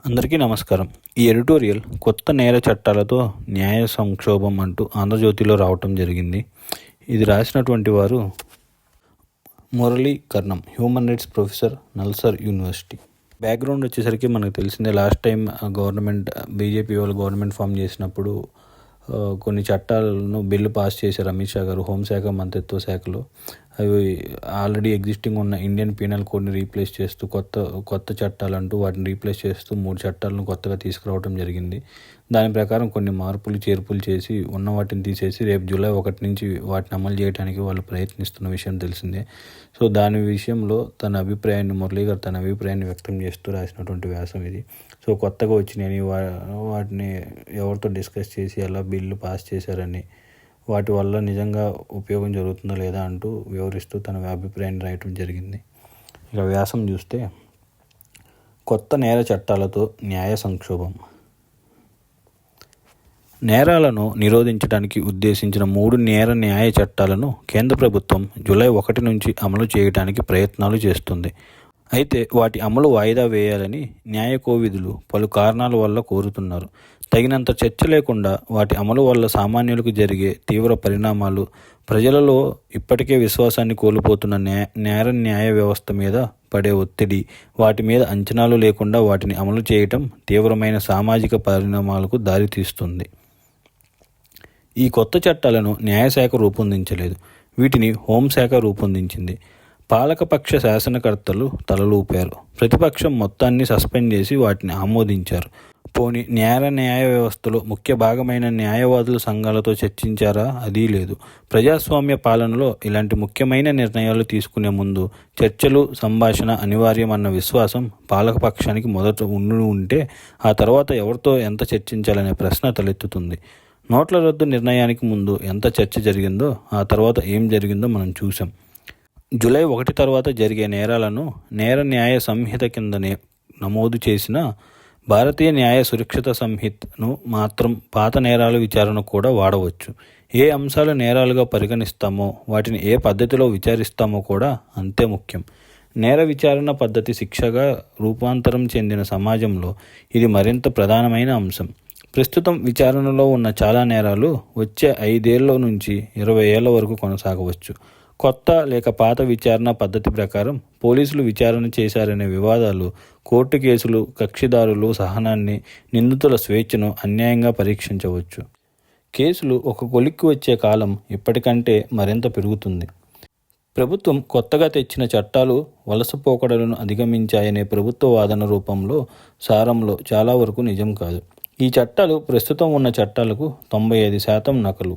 అందరికీ నమస్కారం. ఈ ఎడిటోరియల్ కొత్త నేర చట్టాలతో న్యాయ సంక్షోభం అంటూ ఆంధ్రజ్యోతిలో రావటం జరిగింది. ఇది రాసినటువంటి వారు Murali Karnam, human rights professor, NALSAR university. Background వచ్చేసరికి మనకు తెలిసిందే, లాస్ట్ టైం బీజేపీ వాళ్ళు గవర్నమెంట్ ఫామ్ చేసినప్పుడు కొన్ని చట్టాలను బిల్లు పాస్ చేశారు అమిత్ షా గారు, హోంశాఖ మంత్రిత్వ శాఖలో. అవి ఆల్రెడీ ఎగ్జిస్టింగ్ ఉన్న ఇండియన్ పీనల్ కోడ్ని రీప్లేస్ చేస్తూ కొత్త చట్టాలంటూ వాటిని రీప్లేస్ చేస్తూ 3 చట్టాలను కొత్తగా తీసుకురావడం జరిగింది. దాని ప్రకారం కొన్ని మార్పులు చేర్పులు చేసి ఉన్న వాటిని తీసేసి రేపు జూలై 1 నుంచి వాటిని అమలు చేయడానికి వాళ్ళు ప్రయత్నిస్తున్న విషయం తెలిసిందే. సో దాని విషయంలో మురళీ గారు తన అభిప్రాయాన్ని వ్యక్తం చేస్తూ రాసినటువంటి వ్యాసం ఇది. సో కొత్తగా వచ్చినాయని వాటిని ఎవరితో డిస్కస్ చేసి ఎలా బిల్లు పాస్ చేశారని, వాటి వల్ల నిజంగా ఉపయోగం జరుగుతుందా లేదా అంటూ వివరిస్తూ తన అభిప్రాయాన్ని రాయటం జరిగింది. ఇక వ్యాసం చూస్తే, కొత్త నేర చట్టాలతో న్యాయ సంక్షోభం. నేరాలను నిరోధించడానికి ఉద్దేశించిన 3 నేర న్యాయ చట్టాలను కేంద్ర ప్రభుత్వం జూలై 1 నుంచి అమలు చేయడానికి ప్రయత్నాలు చేస్తుంది. అయితే వాటి అమలు వాయిదా వేయాలని న్యాయ కోవిదులు పలు కారణాల వల్ల కోరుతున్నారు. తగినంత చర్చ లేకుండా వాటి అమలు వల్ల సామాన్యులకు జరిగే తీవ్ర పరిణామాలు, ప్రజలలో ఇప్పటికే విశ్వాసాన్ని కోల్పోతున్న న్యాయ వ్యవస్థ మీద పడే ఒత్తిడి, వాటి మీద అంచనాలు లేకుండా వాటిని అమలు చేయటం తీవ్రమైన సామాజిక పరిణామాలకు దారితీస్తుంది. ఈ కొత్త చట్టాలను న్యాయశాఖ రూపొందించలేదు, వీటిని హోంశాఖ రూపొందించింది. పాలకపక్ష శాసనకర్తలు తలలూపారు, ప్రతిపక్షం మొత్తాన్ని సస్పెండ్ చేసి వాటిని ఆమోదించారు. పోనీ న్యాయ వ్యవస్థలో ముఖ్య భాగమైన న్యాయవాదుల సంఘాలతో చర్చించారా? అదీ లేదు. ప్రజాస్వామ్య పాలనలో ఇలాంటి ముఖ్యమైన నిర్ణయాలు తీసుకునే ముందు చర్చలు, సంభాషణ అనివార్యం అన్న విశ్వాసం పాలకపక్షానికి మొదట ఉంటే ఆ తర్వాత ఎవరితో ఎంత చర్చించాలనే ప్రశ్న తలెత్తుతుంది. నోట్ల రద్దు నిర్ణయానికి ముందు ఎంత చర్చ జరిగిందో, ఆ తర్వాత ఏం జరిగిందో మనం చూసాం. జూలై 1 తర్వాత జరిగే నేరాలను నేర న్యాయ సంహిత కింద నమోదు చేసిన భారతీయ న్యాయ సురక్షిత సంహితను మాత్రం పాత నేరాల విచారణ కూడా వాడవచ్చు. ఏ అంశాలు నేరాలుగా పరిగణిస్తామో, వాటిని ఏ పద్ధతిలో విచారిస్తామో కూడా అంతే ముఖ్యం. నేర విచారణ పద్ధతి శిక్షగా రూపాంతరం చెందిన సమాజంలో ఇది మరింత ప్రధానమైన అంశం. ప్రస్తుతం విచారణలో ఉన్న చాలా నేరాలు వచ్చే 5 ఏళ్ల నుంచి 20 ఏళ్ల వరకు కొనసాగవచ్చు. కొత్త లేక పాత విచారణ పద్ధతి ప్రకారం పోలీసులు విచారణ చేశారనే వివాదాలు, కోర్టు కేసులు, కక్షిదారులు సహనాన్ని, నిందితుల స్వేచ్ఛను అన్యాయంగా పరీక్షించవచ్చు. కేసులు ఒక కొలిక్కి వచ్చే కాలం ఇప్పటికంటే మరింత పెరుగుతుంది. ప్రభుత్వం కొత్తగా తెచ్చిన చట్టాలు వలసపోకడలను అధిగమించాయనే ప్రభుత్వ వాదన రూపంలో, సారంలో చాలా వరకు నిజం కాదు. ఈ చట్టాలు ప్రస్తుతం ఉన్న చట్టాలకు 95% నకలు.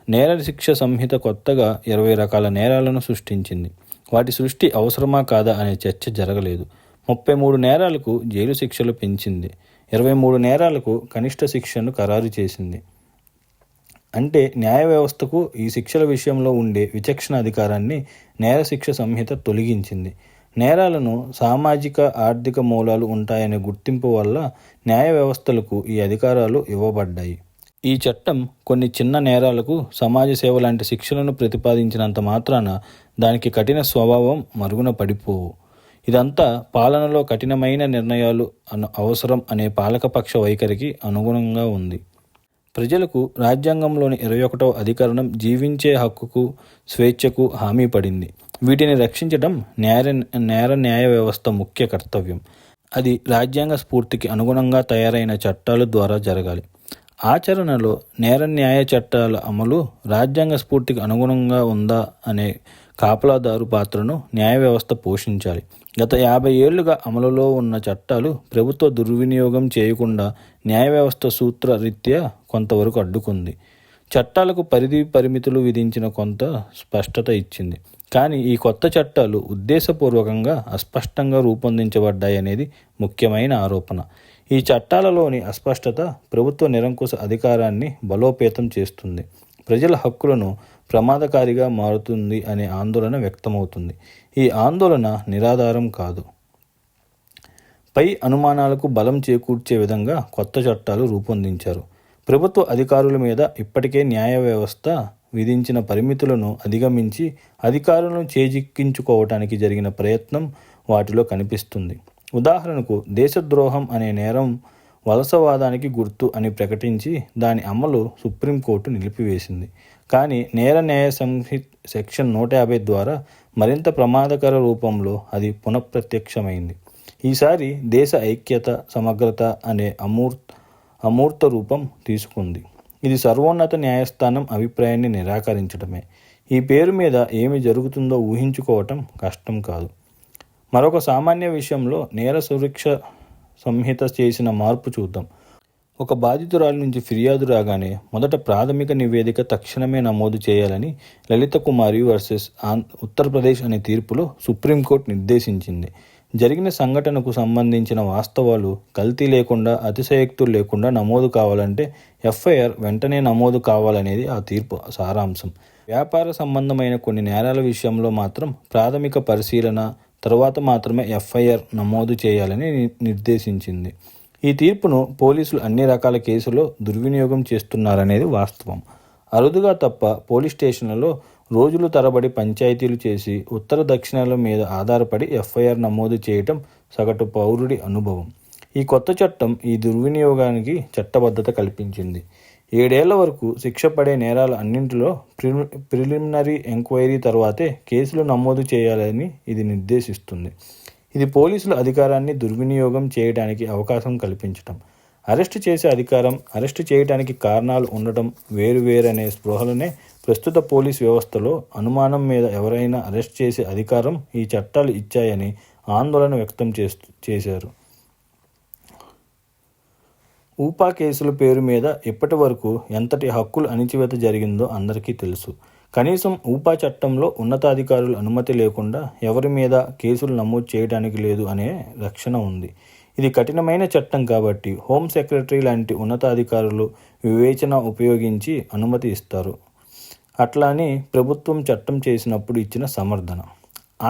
నేర శిక్ష సంహిత కొత్తగా 20 రకాల నేరాలను సృష్టించింది. వాటి సృష్టి అవసరమా కాదా అనే చర్చ జరగలేదు. 33 నేరాలకు జైలు శిక్షలు పెంచింది. 23 నేరాలకు కనిష్ట శిక్షను ఖరారు చేసింది. అంటే న్యాయ వ్యవస్థకు ఈ శిక్షల విషయంలో ఉండే విచక్షణ అధికారాన్ని నేర శిక్ష సంహిత తొలగించింది. నేరాలను సామాజిక, ఆర్థిక మూలాలు ఉంటాయనే గుర్తింపు వల్ల న్యాయ వ్యవస్థలకు ఈ అధికారాలు ఇవ్వబడ్డాయి. ఈ చట్టం కొన్ని చిన్న నేరాలకు సమాజ సేవ లాంటి శిక్షలను ప్రతిపాదించినంత మాత్రాన దానికి కఠిన స్వభావం మరుగున పడిపోవు. ఇదంతా పాలనలో కఠినమైన నిర్ణయాలు అవసరం అనే పాలకపక్ష వైఖరికి అనుగుణంగా ఉంది. ప్రజలకు రాజ్యాంగంలోని 21వ అధికరణం జీవించే హక్కుకు, స్వేచ్ఛకు హామీ పడింది. వీటిని రక్షించడం న్యాయ వ్యవస్థ ముఖ్య కర్తవ్యం. అది రాజ్యాంగ స్ఫూర్తికి అనుగుణంగా తయారైన చట్టాల ద్వారా జరగాలి. ఆచరణలో న్యాయ చట్టాల అమలు రాజ్యాంగ స్ఫూర్తికి అనుగుణంగా ఉందా అనే కాపలాదారు పాత్రను న్యాయ వ్యవస్థ పోషించాలి. గత 50 ఏళ్లుగా అమలులో ఉన్న చట్టాలు ప్రభుత్వ దుర్వినియోగం చేయకుండా న్యాయ వ్యవస్థ సూత్రరీత్యా కొంతవరకు అడ్డుకుంది. చట్టాలకు పరిమితులు విధించిన కొంత స్పష్టత ఇచ్చింది. కానీ ఈ కొత్త చట్టాలు ఉద్దేశపూర్వకంగా అస్పష్టంగా రూపొందించబడ్డాయనేది ముఖ్యమైన ఆరోపణ. ఈ చట్టాలలోని అస్పష్టత ప్రభుత్వ నిరంకుశ అధికారాన్ని బలోపేతం చేస్తుంది, ప్రజల హక్కులను ప్రమాదకారిగా మారుతుంది అనే ఆందోళన వ్యక్తమవుతుంది. ఈ ఆందోళన నిరాధారం కాదు. పై అనుమానాలకు బలం చేకూర్చే విధంగా కొత్త చట్టాలు రూపొందించారు. ప్రభుత్వ అధికారుల మీద ఇప్పటికే న్యాయ వ్యవస్థ విధించిన పరిమితులను అధిగమించి అధికారులను చేజిక్కించుకోవటానికి జరిగిన ప్రయత్నం వాటిలో కనిపిస్తుంది. ఉదాహరణకు దేశద్రోహం అనే నేరం వలసవాదానికి గుర్తు అని ప్రకటించి దాని అమలు సుప్రీంకోర్టు నిలిపివేసింది. కానీ నేర న్యాయ సంహిత సెక్షన్ 150 ద్వారా మరింత ప్రమాదకర రూపంలో అది పునఃప్రత్యక్షమైంది. ఈసారి దేశ ఐక్యత, సమగ్రత అనే అమూర్త రూపం తీసుకుంది. ఇది సర్వోన్నత న్యాయస్థానం అభిప్రాయాన్ని నిరాకరించడమే. ఈ పేరు మీద ఏమి జరుగుతుందో ఊహించుకోవటం కష్టం కాదు. మరొక సామాన్య విషయంలో నేర సురక్ష సంహిత చేసిన మార్పు చూద్దాం. ఒక బాధితురాలి నుంచి ఫిర్యాదు రాగానే మొదట ప్రాథమిక నివేదిక తక్షణమే నమోదు చేయాలని లలిత కుమారి వర్సెస్ ఉత్తరప్రదేశ్ అనే తీర్పులో సుప్రీంకోర్టు నిర్దేశించింది. జరిగిన సంఘటనకు సంబంధించిన వాస్తవాలు కల్తీ లేకుండా, అతిశయోక్తులు లేకుండా నమోదు కావాలంటే ఎఫ్ఐఆర్ వెంటనే నమోదు కావాలనేది ఆ తీర్పు సారాంశం. వ్యాపార సంబంధమైన కొన్ని నేరాల విషయంలో మాత్రం ప్రాథమిక పరిశీలన తర్వాత మాత్రమే ఎఫ్ఐఆర్ నమోదు చేయాలని నిర్దేశించింది. ఈ తీర్పును పోలీసులు అన్ని రకాల కేసుల్లో దుర్వినియోగం చేస్తున్నారనేది వాస్తవం. అరుదుగా తప్ప పోలీస్ స్టేషన్లలో రోజులు తరబడి పంచాయతీలు చేసి ఉత్తర దక్షిణాల మీద ఆధారపడి ఎఫ్ఐఆర్ నమోదు చేయటం సగటు పౌరుడి అనుభవం. ఈ కొత్త చట్టం ఈ దుర్వినియోగానికి చట్టబద్ధత కల్పించింది. 7 ఏళ్ల వరకు శిక్ష పడే నేరాల అన్నింటిలో ప్రిలిమినరీ ఎంక్వైరీ తర్వాతే కేసులు నమోదు చేయాలని ఇది నిర్దేశిస్తుంది. ఇది పోలీసుల అధికారాన్ని దుర్వినియోగం చేయడానికి అవకాశం కల్పించటం. అరెస్టు చేసే అధికారం, అరెస్టు చేయడానికి కారణాలు ఉండటం వేరువేరనే స్పృహలనే ప్రస్తుత పోలీస్ వ్యవస్థలో అనుమానం మీద ఎవరైనా అరెస్ట్ చేసే అధికారం ఈ చట్టాలు ఇచ్చాయని ఆందోళన వ్యక్తం చేశారు. ఊపా కేసుల పేరు మీద ఇప్పటి వరకు ఎంతటి హక్కుల అణిచివేత జరిగిందో అందరికీ తెలుసు. కనీసం ఊపా చట్టంలో ఉన్నతాధికారుల అనుమతి లేకుండా ఎవరి మీద కేసులు నమోదు చేయడానికి లేదు అనే రక్షణ ఉంది. ఇది కఠినమైన చట్టం కాబట్టి హోం సెక్రటరీ లాంటి ఉన్నతాధికారులు వివేచన ఉపయోగించి అనుమతి ఇస్తారు. అట్లా అని ప్రభుత్వం చట్టం చేసినప్పుడు ఇచ్చిన సమర్థన.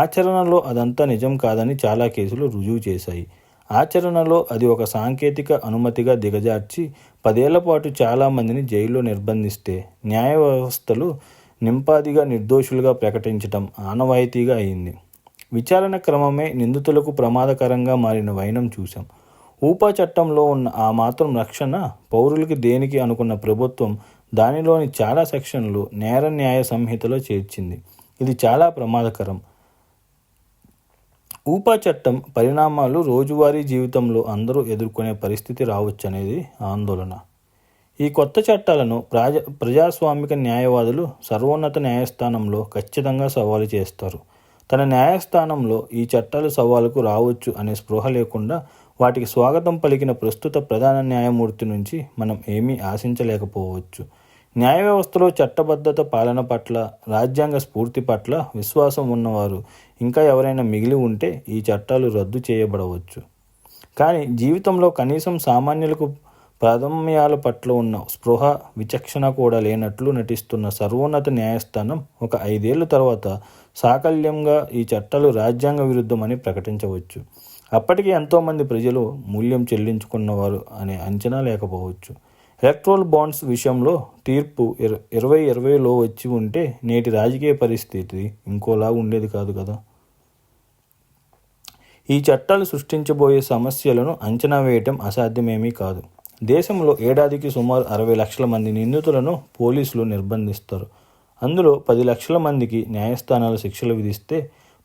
ఆచరణలో అదంతా నిజం కాదని చాలా కేసులు రుజువు చేశాయి. ఆచరణలో అది ఒక సాంకేతిక అనుమతిగా దిగజార్చి 10 ఏళ్ల పాటు చాలామందిని జైల్లో నిర్బంధిస్తే న్యాయ వ్యవస్థలు నింపాదిగా నిర్దోషులుగా ప్రకటించటం ఆనవాయితీగా అయింది. విచారణ క్రమమే నిందితులకు ప్రమాదకరంగా మారిన వైనం చూశాం. ఊపా చట్టంలో ఉన్న ఆ మాత్రం రక్షణ పౌరులకి దేనికి అనుకున్న ప్రభుత్వం దానిలోని చాలా సెక్షన్లు నేర న్యాయ సంహితలో చేర్చింది. ఇది చాలా ప్రమాదకరం. ఊపా చట్టం పరిణామాలు రోజువారీ జీవితంలో అందరూ ఎదుర్కొనే పరిస్థితి రావచ్చనేది ఆందోళన. ఈ కొత్త చట్టాలను ప్రజాస్వామిక న్యాయవాదులు సర్వోన్నత న్యాయస్థానంలో ఖచ్చితంగా సవాలు చేస్తారు. తన న్యాయస్థానంలో ఈ చట్టాలు సవాలుకు రావచ్చు అనే స్పృహ లేకుండా వాటికి స్వాగతం పలికిన ప్రస్తుత ప్రధాన న్యాయమూర్తి నుంచి మనం ఏమీ ఆశించలేకపోవచ్చు. న్యాయ వ్యవస్థలో చట్టబద్ధత పాలన పట్ల, రాజ్యాంగ స్ఫూర్తి పట్ల విశ్వాసం ఉన్నవారు ఇంకా ఎవరైనా మిగిలి ఉంటే ఈ చట్టాలు రద్దు చేయబడవచ్చు. కానీ జీవితంలో కనీసం సామాన్యులకు ప్రాథమ్యాల పట్ల ఉన్న స్పృహ, విచక్షణ కూడా లేనట్లు నటిస్తున్న సర్వోన్నత న్యాయస్థానం ఒక 5 ఏళ్ల తర్వాత సాకల్యంగా ఈ చట్టాలు రాజ్యాంగ విరుద్ధమని ప్రకటించవచ్చు. అప్పటికి ఎంతోమంది ప్రజలు మూల్యం చెల్లించుకున్నవారు అనే అంచనా లేకపోవచ్చు. ఎలక్ట్రల్ బాండ్స్ విషయంలో తీర్పు 2020లో వచ్చి ఉంటే నేటి రాజకీయ పరిస్థితి ఇంకోలా ఉండేది కాదు కదా. ఈ చట్టాలు సృష్టించబోయే సమస్యలను అంచనా వేయటం అసాధ్యమేమీ కాదు. దేశంలో ఏడాదికి సుమారు 60 లక్షల మంది నిందితులను పోలీసులు నిర్బంధిస్తారు. అందులో 10 లక్షల మందికి న్యాయస్థానాలు శిక్షలు విధిస్తే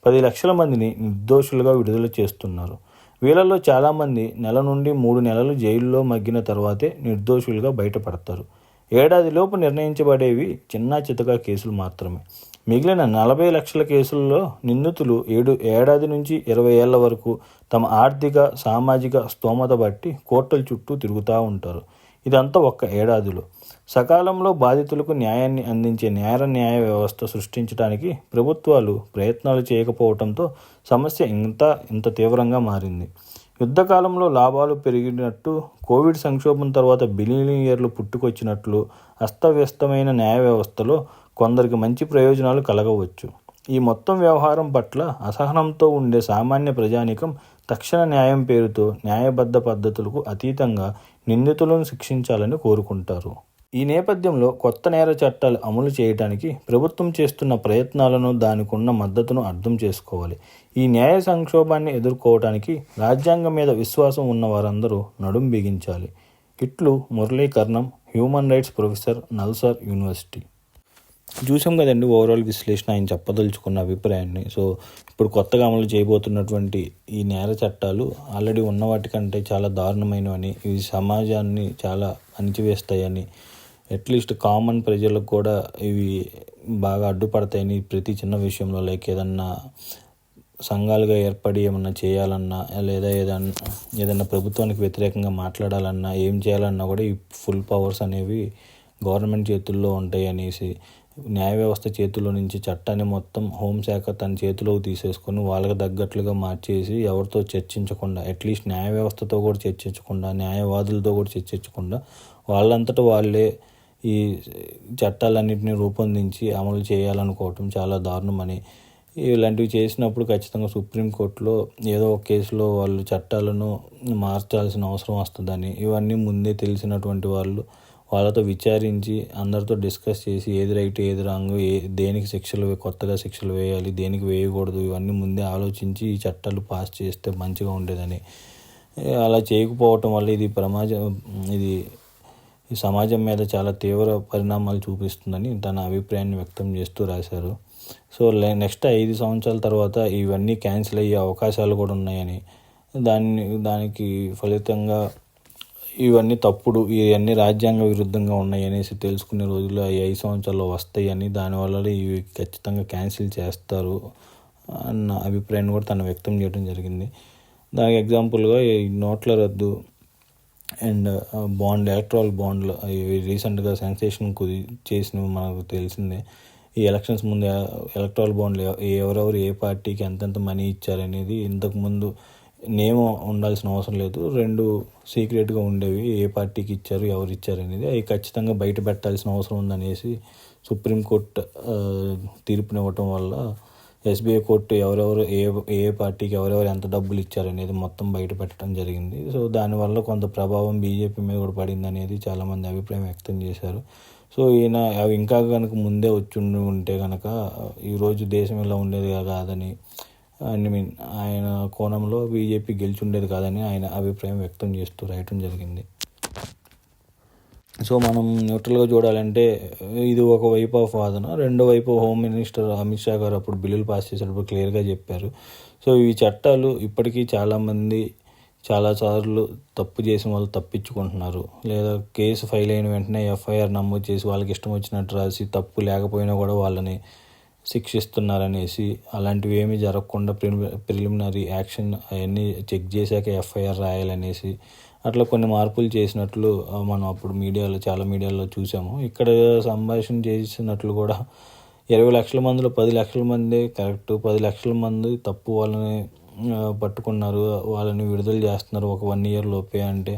10 లక్షల మందిని నిర్దోషులుగా విడుదల చేస్తున్నారు. వీళ్ళలో చాలామంది 1 నుండి 3 నెలలు జైల్లో మగ్గిన తర్వాతే నిర్దోషులుగా బయటపడతారు. ఏడాదిలోపు నిర్ణయించబడేవి చిన్నా చితకా కేసులు మాత్రమే. మిగిలిన 40 లక్షల కేసుల్లో నిందితులు ఏడాది నుంచి 20 ఏళ్ల వరకు తమ ఆర్థిక, సామాజిక స్తోమత బట్టి కోర్టుల చుట్టూ తిరుగుతూ ఉంటారు. ఇదంతా ఒక్క ఏడాదిలో. సకాలంలో బాధితులకు న్యాయాన్ని అందించే న్యాయ వ్యవస్థ సృష్టించడానికి ప్రభుత్వాలు ప్రయత్నాలు చేయకపోవడంతో సమస్య ఇంత తీవ్రంగా మారింది. యుద్ధకాలంలో లాభాలు పెరిగినట్టు, కోవిడ్ సంక్షోభం తర్వాత బిలియనీర్లు పుట్టుకొచ్చినట్లు అస్తవ్యస్తమైన న్యాయ వ్యవస్థలో కొందరికి మంచి ప్రయోజనాలు కలగవచ్చు. ఈ మొత్తం వ్యవహారం పట్ల అసహనంతో ఉండే సామాన్య ప్రజానీకం తక్షణ న్యాయం పేరుతో న్యాయబద్ధ పద్ధతులకు అతీతంగా నిందితులను శిక్షించాలని కోరుకుంటారు. ఈ నేపథ్యంలో కొత్త నేర చట్టాలు అమలు చేయడానికి ప్రభుత్వం చేస్తున్న ప్రయత్నాలను, దానికి ఉన్న మద్దతును అర్థం చేసుకోవాలి. ఈ న్యాయ సంక్షోభాన్ని ఎదుర్కోవడానికి రాజ్యాంగం మీద విశ్వాసం ఉన్న వారందరూ నడుం బిగించాలి. ఇట్లు Murali Karnam, human rights professor, NALSAR university. చూసాం కదండి ఓవరాల్ విశ్లేషణ, ఆయన చెప్పదలుచుకున్న అభిప్రాయాన్ని. సో ఇప్పుడు కొత్తగా అమలు చేయబోతున్నటువంటి ఈ నేర చట్టాలు ఆల్రెడీ ఉన్న వాటికంటే చాలా దారుణమైనవని, ఇవి సమాజాన్ని చాలా అణిచివేస్తాయని, అట్లీస్ట్ కామన్ ప్రజలకు కూడా ఇవి బాగా అడ్డుపడతాయని, ప్రతి చిన్న విషయంలో లైక్ ఏదన్నా సంఘాలుగా ఏర్పడి ఏమన్నా చేయాలన్నా, లేదా ఏదన్నా ప్రభుత్వానికి వ్యతిరేకంగా మాట్లాడాలన్నా, ఏం చేయాలన్నా కూడా ఈ ఫుల్ పవర్స్ అనేవి గవర్నమెంట్ చేతుల్లో ఉంటాయి అనేసి, న్యాయ వ్యవస్థ చేతుల్లో నుంచి చట్టాన్ని మొత్తం హోంశాఖ తన చేతిలోకి తీసేసుకొని వాళ్ళకి తగ్గట్లుగా మార్చేసి, ఎవరితో చర్చించకుండా, అట్లీస్ట్ న్యాయ వ్యవస్థతో కూడా చర్చించకుండా, న్యాయవాదులతో కూడా చర్చించకుండా వాళ్ళంతటా వాళ్ళే ఈ చట్టాలన్నింటినీ రూపొందించి అమలు చేయాలనుకోవటం చాలా దారుణమని, ఇలాంటివి చేసినప్పుడు ఖచ్చితంగా సుప్రీంకోర్టులో ఏదో ఒక కేసులో వాళ్ళు చట్టాలను మార్చాల్సిన అవసరం వస్తుందని, ఇవన్నీ ముందే తెలిసినటువంటి వాళ్ళు వాళ్ళతో విచారించి అందరితో డిస్కస్ చేసి ఏది రైట్ ఏది రాంగ్, దేనికి కొత్తగా శిక్షలు వేయాలి, దేనికి వేయకూడదు, ఇవన్నీ ముందే ఆలోచించి ఈ చట్టాలు పాస్ చేస్తే మంచిగా ఉండేదని. అలా చేయకపోవటం వల్ల ఇది ఈ సమాజం మీద చాలా తీవ్ర పరిణామాలు చూపిస్తుందని తన అభిప్రాయాన్ని వ్యక్తం చేస్తూ రాశారు. సో నెక్స్ట్ 5 సంవత్సరాల తర్వాత ఇవన్నీ క్యాన్సిల్ అయ్యే అవకాశాలు కూడా ఉన్నాయని, దానికి ఫలితంగా ఇవన్నీ తప్పుడు, ఇవన్నీ రాజ్యాంగ విరుద్ధంగా ఉన్నాయి అనేసి తెలుసుకునే రోజులు ఈ 5 సంవత్సరాల్లో వస్తాయని, దానివల్ల ఇవి ఖచ్చితంగా క్యాన్సిల్ చేస్తారు అన్న అభిప్రాయాన్ని కూడా తను వ్యక్తం చేయడం జరిగింది. దానికి ఎగ్జాంపుల్గా ఈ నోట్ల రద్దు అండ్ ఎలక్ట్రల్ బాండ్లు ఇవి రీసెంట్గా సెన్సేషన్ చేసినవి మనకు తెలిసిందే. ఈ ఎలక్షన్స్ ముందు ఎలక్ట్రల్ బాండ్లు ఎవరెవరు ఏ పార్టీకి ఎంతెంత మనీ ఇచ్చారనేది ఇంతకుముందు నేమ్ ఉండాల్సిన అవసరం లేదు, 2 సీక్రెట్గా ఉండేవి, ఏ పార్టీకి ఇచ్చారు ఎవరు ఇచ్చారు అనేది, అవి ఖచ్చితంగా బయట పెట్టాల్సిన అవసరం ఉందనేసి సుప్రీంకోర్టు తీర్పునివ్వటం వల్ల ఎస్బీఐ కోర్టు ఎవరెవరు ఏ పార్టీకి ఎవరెవరు ఎంత డబ్బులు ఇచ్చారనేది మొత్తం బయట పెట్టడం జరిగింది. సో దానివల్ల కొంత ప్రభావం బీజేపీ మీద కూడా పడింది అనేది చాలామంది అభిప్రాయం వ్యక్తం చేశారు. సో అవి ఇంకా కనుక ముందే వచ్చి ఉంటే కనుక ఈరోజు దేశం ఇలా ఉండేది కాదని, ఆయన కోణంలో బీజేపీ గెలిచి ఉండేది కాదని ఆయన అభిప్రాయం వ్యక్తం చేస్తూ రాయటం జరిగింది. సో మనం న్యూట్రల్గా చూడాలంటే ఇది ఒక వైపు ఆఫ్ వాదన, రెండో వైపు హోమ్ మినిస్టర్ అమిత్ షా గారు అప్పుడు బిల్లులు పాస్ చేసేటప్పుడు క్లియర్గా చెప్పారు. సో ఈ చట్టాలు ఇప్పటికీ చాలామంది చాలాసార్లు తప్పు చేసిన వాళ్ళు తప్పించుకుంటున్నారు, లేదా కేసు ఫైల్ అయిన వెంటనే ఎఫ్ఐఆర్ నమోదు చేసి వాళ్ళకి ఇష్టం వచ్చినట్టు రాసి తప్పు లేకపోయినా కూడా వాళ్ళని శిక్షిస్తున్నారనేసి, అలాంటివి ఏమీ జరగకుండా ప్రిలిమినరీ యాక్షన్ అవన్నీ చెక్ చేశాక ఎఫ్ఐఆర్ రాయాలనేసి అట్లా కొన్ని మార్పులు చేసినట్లు మనం అప్పుడు చాలా మీడియాలో చూసాము. ఇక్కడ సంభాషణ చేసినట్లు కూడా 20 లక్షల మందిలో 10 లక్షల మంది కరెక్ట్, 10 లక్షల మంది తప్పు వాళ్ళని పట్టుకున్నారు, వాళ్ళని విడుదల చేస్తున్నారు ఒక 1 year లోపే. అంటే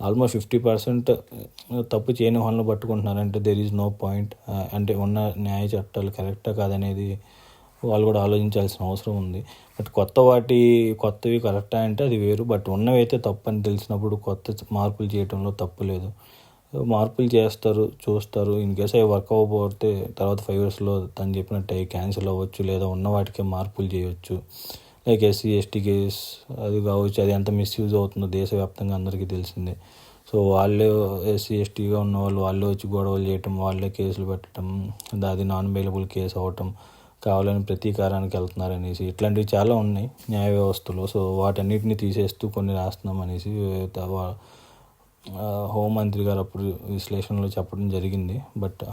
ఆల్మోస్ట్ 50% తప్పు చేయని వాళ్ళని పట్టుకుంటున్నారంటే దెర్ ఈజ్ నో పాయింట్. అంటే ఉన్న న్యాయ చట్టాలు కరెక్టా కాదనేది వాళ్ళు కూడా ఆలోచించాల్సిన అవసరం ఉంది. బట్ కొత్తవి కరెక్టా అంటే అది వేరు. బట్ ఉన్నవి అయితే తప్పు అని తెలిసినప్పుడు కొత్త మార్పులు చేయడంలో తప్పు లేదు. మార్పులు చేస్తారు, చూస్తారు. ఇన్ కేసు అవి వర్క్ అవ్వకపోతే తర్వాత 5 yearsలో తను చెప్పినట్టు అవి క్యాన్సిల్ అవ్వచ్చు, లేదా ఉన్న వాటికే మార్పులు చేయవచ్చు. లైక్ SC ST కేస్ అది కావచ్చు, అది ఎంత మిస్యూజ్ అవుతుందో దేశవ్యాప్తంగా అందరికీ తెలిసిందే. సో వాళ్ళే SC STగా ఉన్న వాళ్ళే వచ్చి గొడవలు చేయటం, వాళ్ళే కేసులు పెట్టడం, అది నాన్ బెయిలబుల్ కేసు అవ్వటం, కావాలని ప్రతీకారానికి వెళ్తున్నారనేసి ఇట్లాంటివి చాలా ఉన్నాయి న్యాయ వ్యవస్థలో. సో వాటన్నిటిని తీసేస్తూ కొన్ని రాస్తున్నాం అనేసి హోంమంత్రి గారు అప్పుడు విశ్లేషణలో చెప్పడం జరిగింది. బట్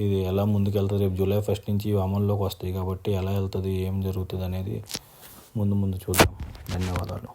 ఇది ఎలా ముందుకెళ్తుంది, రేపు July 1st నుంచి ఇవి అమల్లోకి వస్తాయి కాబట్టి ఎలా వెళ్తుంది, ఏం జరుగుతుంది అనేది ముందు చూద్దాం. ధన్యవాదాలు.